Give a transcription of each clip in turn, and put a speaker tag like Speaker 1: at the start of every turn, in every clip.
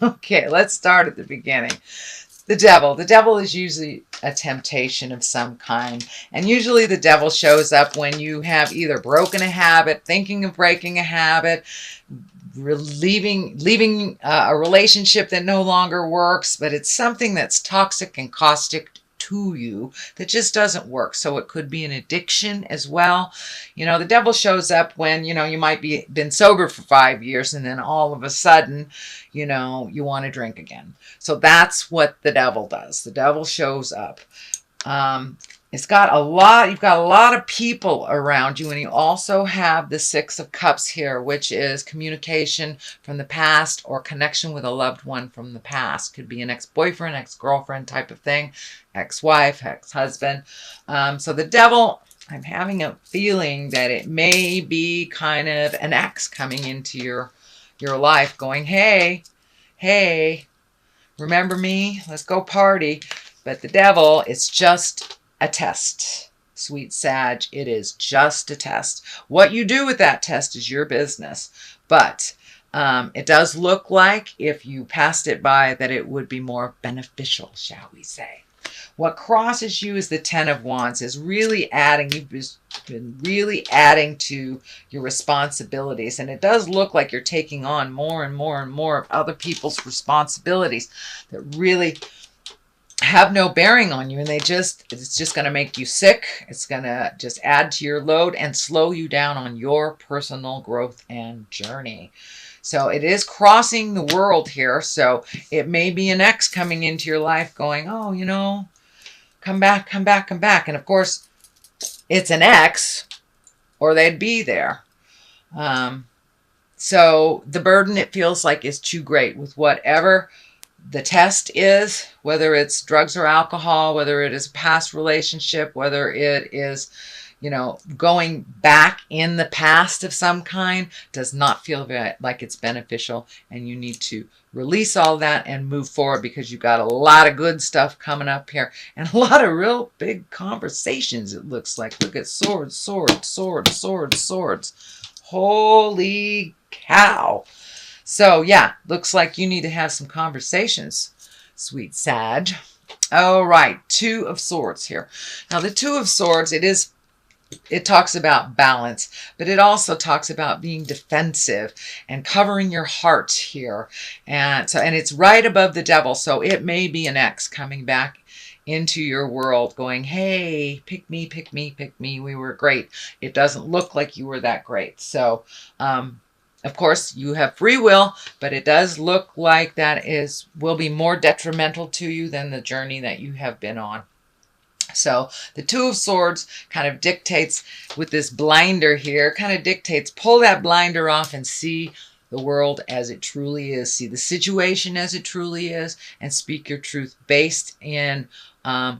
Speaker 1: Okay, let's start at the beginning. The devil. The devil is usually a temptation of some kind. And usually the devil shows up when you have either broken a habit, thinking of breaking a habit, leaving a relationship that no longer works, but it's something that's toxic and caustic to you that just doesn't work. So it could be an addiction as well. The devil shows up when, you might be been sober for 5 years and then all of a sudden, you want to drink again. So that's what the devil does. The devil shows up. You've got a lot of people around you, and you also have the Six of Cups here, which is communication from the past or connection with a loved one from the past. Could be an ex-boyfriend, ex-girlfriend type of thing, ex-wife, ex-husband. So the devil, I'm having a feeling that it may be kind of an ex coming into your life going, hey, remember me? Let's go party. But the devil, it's just a test. Sweet Sag, it is just a test. What you do with that test is your business. But it does look like if you passed it by that it would be more beneficial, shall we say. What crosses you is the Ten of Wands, is really adding, you've been really adding to your responsibilities. And it does look like you're taking on more and more and more of other people's responsibilities that really have no bearing on you, and it's just going to make you sick. It's going to just add to your load and slow you down on your personal growth and journey. So it is crossing the world here. So it may be an ex coming into your life going, oh, come back. And of course, it's an ex or they'd be there. So the burden, it feels like, is too great with whatever the test is, whether it's drugs or alcohol, whether it is a past relationship, whether it is, going back in the past of some kind, does not feel like it's beneficial. And you need to release all that and move forward, because you've got a lot of good stuff coming up here and a lot of real big conversations, it looks like. Look at swords. Holy cow. So yeah, looks like you need to have some conversations, Sweet Sag. All right, Two of Swords here. Now the Two of Swords, it talks about balance, but it also talks about being defensive and covering your heart here. And it's right above the devil. So it may be an ex coming back into your world going, hey, pick me. We were great. It doesn't look like you were that great. So, of course, you have free will, but it does look like that will be more detrimental to you than the journey that you have been on. So the Two of Swords kind of dictates, with this blinder here, pull that blinder off and see the world as it truly is. See the situation as it truly is, and speak your truth based in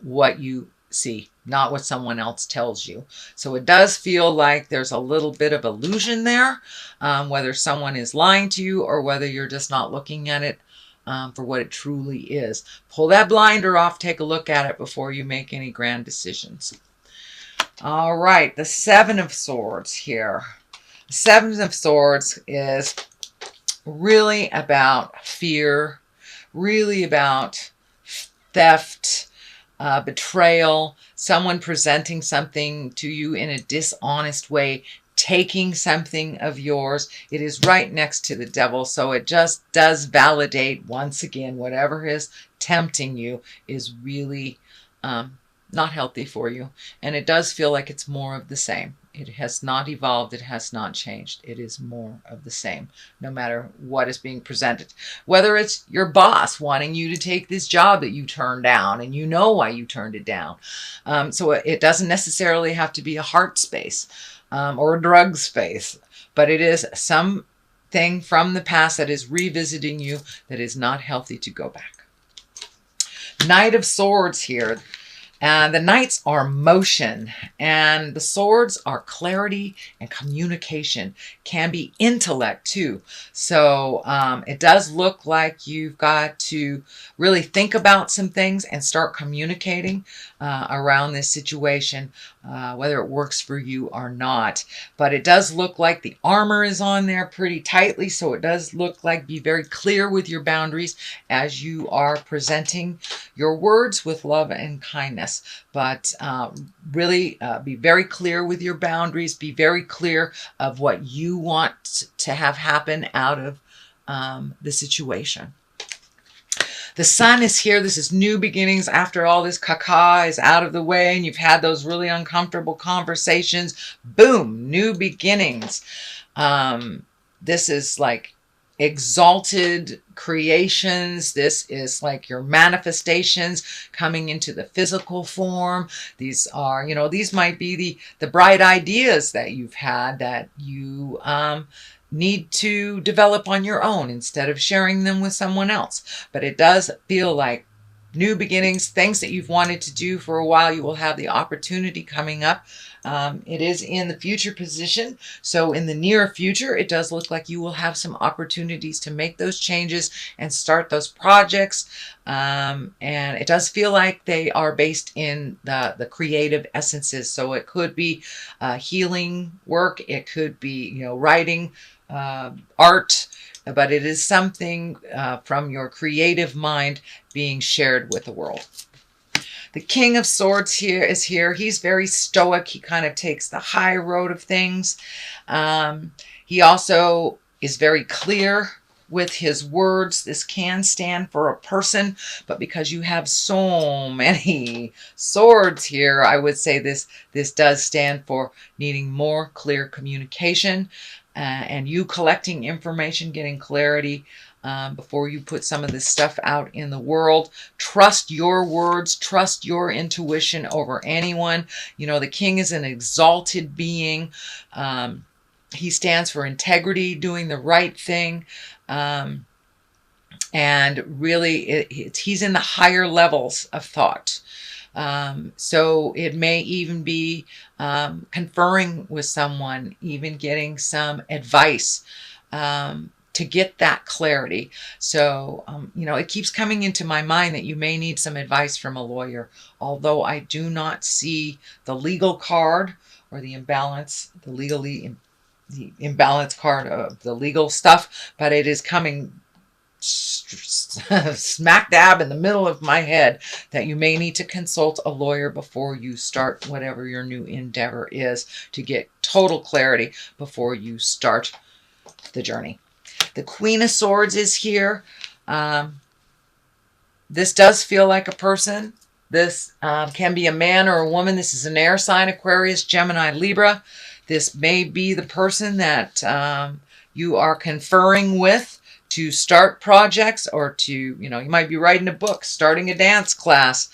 Speaker 1: what you see, not what someone else tells you. So it does feel like there's a little bit of illusion there, whether someone is lying to you or whether you're just not looking at it for what it truly is. Pull that blinder off, take a look at it before you make any grand decisions. All right, the Seven of Swords here. The Seven of Swords is really about fear, really about theft, betrayal, someone presenting something to you in a dishonest way, taking something of yours. It is right next to the devil, so it just does validate, once again, whatever is tempting you is really not healthy for you. And it does feel like it's more of the same. It has not evolved. It has not changed. It is more of the same, no matter what is being presented. Whether it's your boss wanting you to take this job that you turned down, and you know why you turned it down. So it doesn't necessarily have to be a heart space or a drug space, but it is something from the past that is revisiting you that is not healthy to go back. Knight of Swords here. And the knights are motion, and the swords are clarity and communication. Can be intellect too. So it does look like you've got to really think about some things and start communicating around this situation, whether it works for you or not. But it does look like the armor is on there pretty tightly, so it does look like be very clear with your boundaries as you are presenting your words with love and kindness. But really be very clear with your boundaries. Be very clear of what you want to have happen out of the situation. The sun is here. This is new beginnings after all this caca is out of the way and you've had those really uncomfortable conversations. Boom, new beginnings. This is like exalted creations. This is like your manifestations coming into the physical form. These are, you know, these might be the bright ideas that you've had that you need to develop on your own instead of sharing them with someone else. But it does feel like new beginnings, things that you've wanted to do for a while. You will have the opportunity coming up. It is in the future position. So in the near future, it does look like you will have some opportunities to make those changes and start those projects. And it does feel like they are based in the creative essences. So it could be healing work. It could be, you know, writing, art, but it is something from your creative mind being shared with the world. The King of Swords here is here. He's very stoic. He kind of takes the high road of things. He also is very clear with his words. This can stand for a person, but because you have so many swords here, I would say this does stand for needing more clear communication and you collecting information, getting clarity before you put some of this stuff out in the world. Trust your words, trust your intuition over anyone. You know, the king is an exalted being. He stands for integrity, doing the right thing. And really, he's in the higher levels of thought. So it may even be conferring with someone, even getting some advice to get that clarity. So, you know, it keeps coming into my mind that you may need some advice from a lawyer, although I do not see the legal card or the imbalance, the imbalance card of the legal stuff, but it is coming smack dab in the middle of my head that you may need to consult a lawyer before you start whatever your new endeavor is, to get total clarity before you start the journey. The Queen of Swords is here. This does feel like a person. This can be a man or a woman. This is an air sign: Aquarius, Gemini, Libra. This may be the person that you are conferring with to start projects, or to, you know, you might be writing a book, starting a dance class,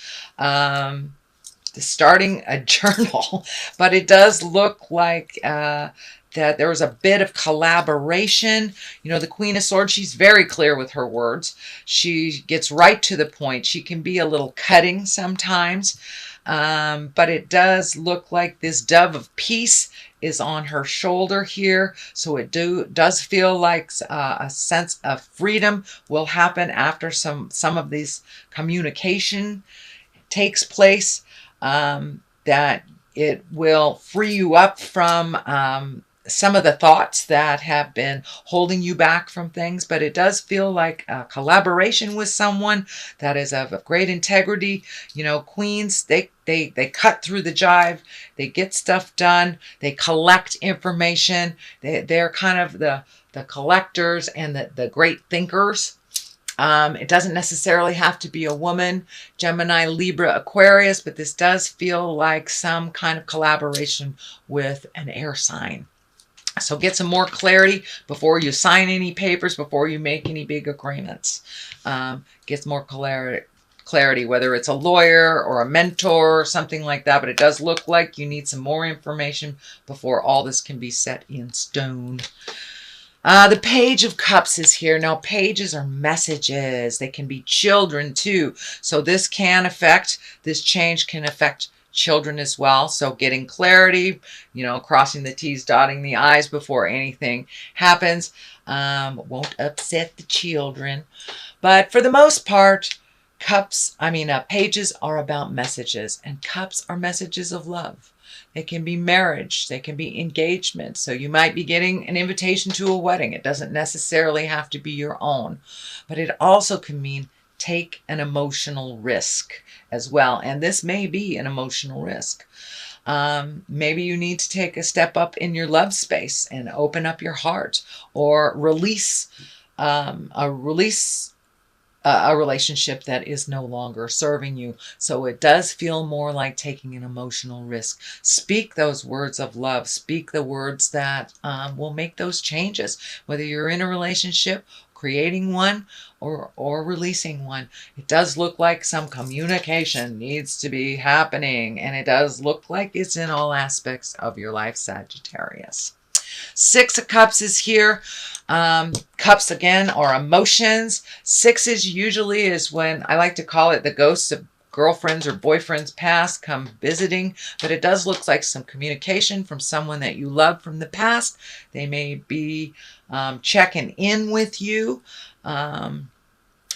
Speaker 1: starting a journal. But it does look like that there was a bit of collaboration. You know, the Queen of Swords, she's very clear with her words. She gets right to the point. She can be a little cutting sometimes. But it does look like this dove of peace is on her shoulder here. So it does feel like a sense of freedom will happen after some of these communication takes place, that it will free you up from some of the thoughts that have been holding you back from things. But it does feel like a collaboration with someone that is of great integrity. You know, queens, they cut through the jive. They get stuff done. They collect information. They're kind of the collectors and the great thinkers. It doesn't necessarily have to be a woman, Gemini, Libra, Aquarius, but this does feel like some kind of collaboration with an air sign. So get some more clarity before you sign any papers, before you make any big agreements. Get some more clarity, whether it's a lawyer or a mentor or something like that. But it does look like you need some more information before all this can be set in stone. The Page of Cups is here. Now, pages are messages. They can be children too. So this change can affect children as well. So getting clarity, crossing the T's, dotting the I's before anything happens won't upset the children. But for the most part, pages are about messages, and cups are messages of love. They can be marriage. They can be engagement. So you might be getting an invitation to a wedding. It doesn't necessarily have to be your own. But it also can mean take an emotional risk as well. And this may be an emotional risk. Maybe you need to take a step up in your love space and open up your heart, or release a relationship that is no longer serving you. So it does feel more like taking an emotional risk. Speak those words of love. Speak the words that will make those changes, whether you're in a relationship, creating one, or releasing one. It does look like some communication needs to be happening, and it does look like it's in all aspects of your life, Sagittarius. Six of Cups is here. Cups, again, are emotions. Sixes usually is when, I like to call it, the ghosts of girlfriends or boyfriends past come visiting. But it does look like some communication from someone that you loved from the past. They may be checking in with you.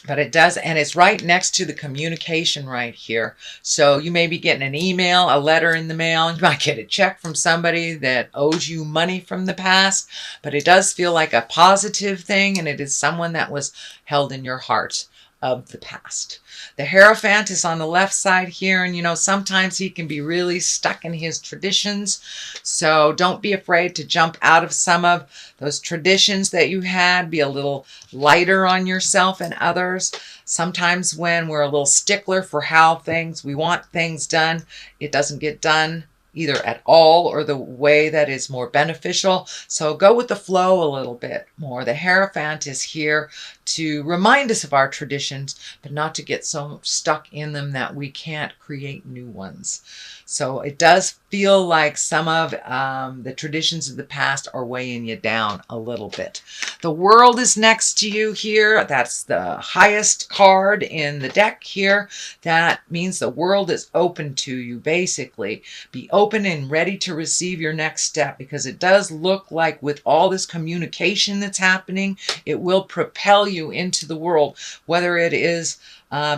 Speaker 1: But it does, and it's right next to the communication right here. So you may be getting an email, a letter in the mail. You might get a check from somebody that owes you money from the past. But it does feel like a positive thing, and it is someone that was held in your heart of the past. The Hierophant is on the left side here, and sometimes he can be really stuck in his traditions. So don't be afraid to jump out of some of those traditions that you had. Be a little lighter on yourself and others. Sometimes when we're a little stickler for how we want things done, it doesn't get done either at all or the way that is more beneficial. So go with the flow a little bit more. The Hierophant is here to remind us of our traditions, but not to get so stuck in them that we can't create new ones. So it does feel like some of the traditions of the past are weighing you down a little bit. The World is next to you here. That's the highest card in the deck here. That means the world is open to you, basically. Be open and ready to receive your next step, because it does look like with all this communication that's happening, it will propel you into the world, whether it is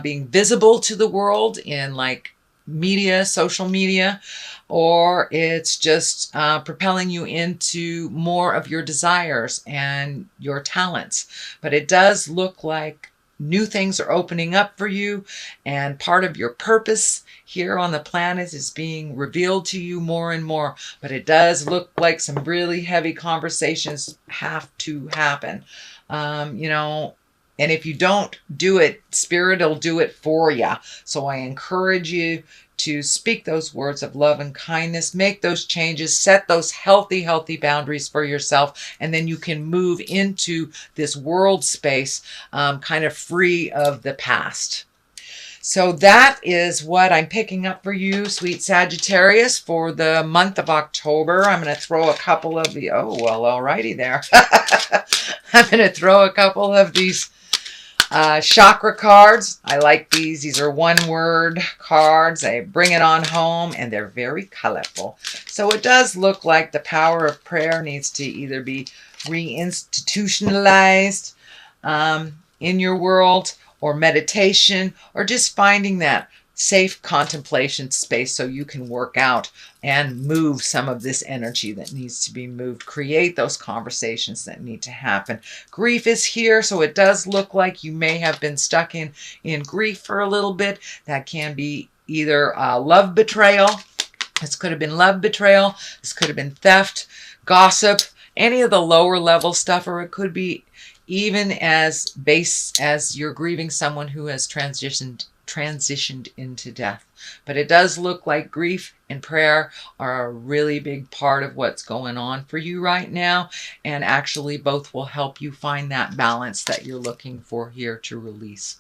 Speaker 1: being visible to the world in like media, social media, or it's just propelling you into more of your desires and your talents. But it does look like new things are opening up for you, and part of your purpose here on the planet is being revealed to you more and more. But it does look like some really heavy conversations have to happen. And if you don't do it, Spirit will do it for you. So I encourage you to speak those words of love and kindness, make those changes, set those healthy boundaries for yourself, and then you can move into this world space kind of free of the past. So that is what I'm picking up for you, sweet Sagittarius, for the month of October. I'm going to throw a couple of the, alrighty there. I'm going to throw a couple of these chakra cards. I like these. These are one-word cards. They bring it on home, and they're very colorful. So it does look like the power of prayer needs to either be reinstitutionalized in your world, or meditation, or just finding that safe contemplation space so you can work out and move some of this energy that needs to be moved. Create those conversations that need to happen. Grief is here, so it does look like you may have been stuck in grief for a little bit. That can be either love betrayal. This could have been love betrayal. This could have been theft, gossip, any of the lower level stuff, or it could be even as base as you're grieving someone who has transitioned into death. But it does look like grief and prayer are a really big part of what's going on for you right now, and actually both will help you find that balance that you're looking for here to release.